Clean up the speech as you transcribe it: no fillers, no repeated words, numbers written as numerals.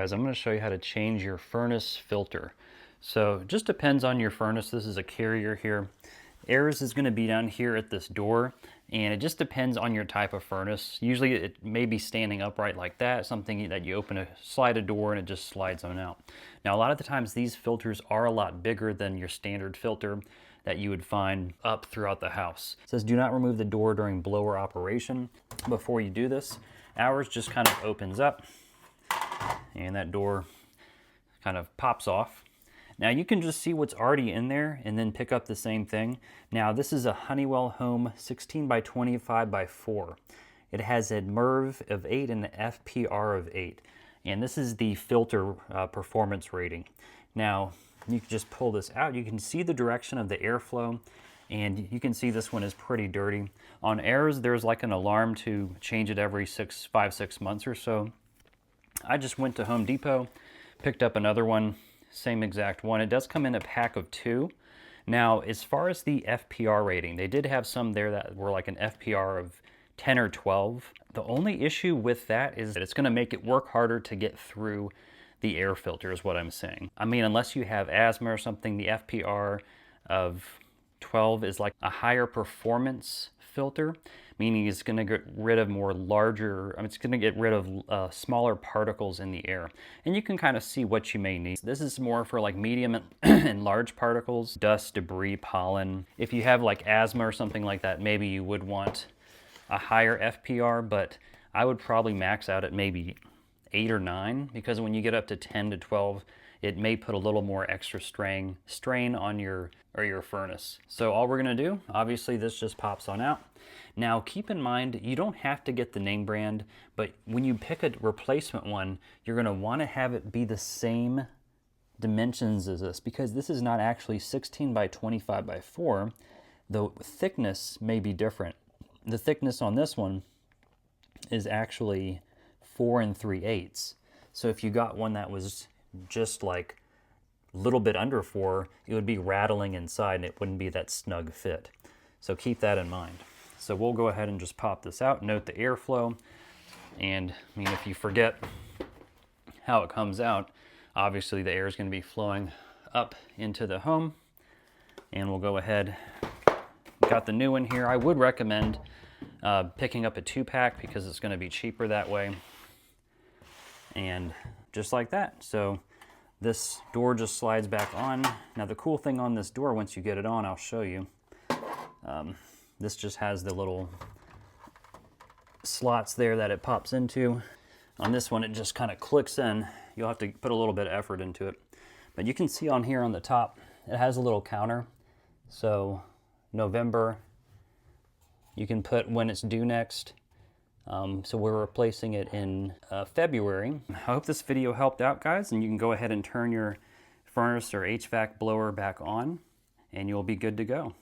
Guys, I'm going to show you how to change your furnace filter. So it just depends on your furnace. This is a Carrier here. Air's is going to be down here at this door, and it just depends on your type of furnace. Usually it may be standing upright like that, something that you slide a door and it just slides on out. Now a lot of the times these filters are a lot bigger than your standard filter that you would find up throughout the house. It says do not remove the door during blower operation. Before you do this, ours just kind of opens up and that door kind of pops off. Now you can just see what's already in there and then pick up the same thing. Now this is a Honeywell Home 16 by 25 by 4. It has a MERV of 8 and an FPR of 8. And this is the filter performance rating. Now you can just pull this out. You can see the direction of the airflow, and you can see this one is pretty dirty. On Airs, there's like an alarm to change it every 5-6 months or so. I just went to Home Depot, picked up another one, same exact one. It does come in a pack of 2. Now, as far as the FPR rating, they did have some there that were like an FPR of 10 or 12. The only issue with that is that it's going to make it work harder to get through the air filter is what I'm saying. I mean, unless you have asthma or something, the FPR of 12 is like a higher performance filter, meaning it's going to get rid of it's going to get rid of smaller particles in the air. And you can kind of see what you may need. This is more for like medium and large particles, dust, debris, pollen. If you have like asthma or something like that, maybe you would want a higher FPR, but I would probably max out at maybe 8 or 9, because when you get up to 10 to 12, it may put a little more extra strain on your furnace. So all we're gonna do, obviously this just pops on out. Now keep in mind, you don't have to get the name brand, but when you pick a replacement one, you're gonna wanna have it be the same dimensions as this, because this is not actually 16 by 25 by 4. The thickness may be different. The thickness on this one is actually 4 3/8. So if you got one that was just like a little bit under 4, it would be rattling inside and it wouldn't be that snug fit. So keep that in mind. So we'll go ahead and just pop this out, note the airflow, and I mean, if you forget how it comes out, obviously the air is going to be flowing up into the home, and we'll go ahead. Got the new one here. I would recommend picking up a 2-pack because it's going to be cheaper that way. And just like that. So this door just slides back on. Now the cool thing on this door, once you get it on, I'll show you. This just has the little slots there that it pops into. On this one, it just kind of clicks in. You'll have to put a little bit of effort into it. But you can see on here on the top, it has a little counter. So November, you can put when it's due next. So we're replacing it in February. I hope this video helped out, guys, and you can go ahead and turn your furnace or HVAC blower back on, and you'll be good to go.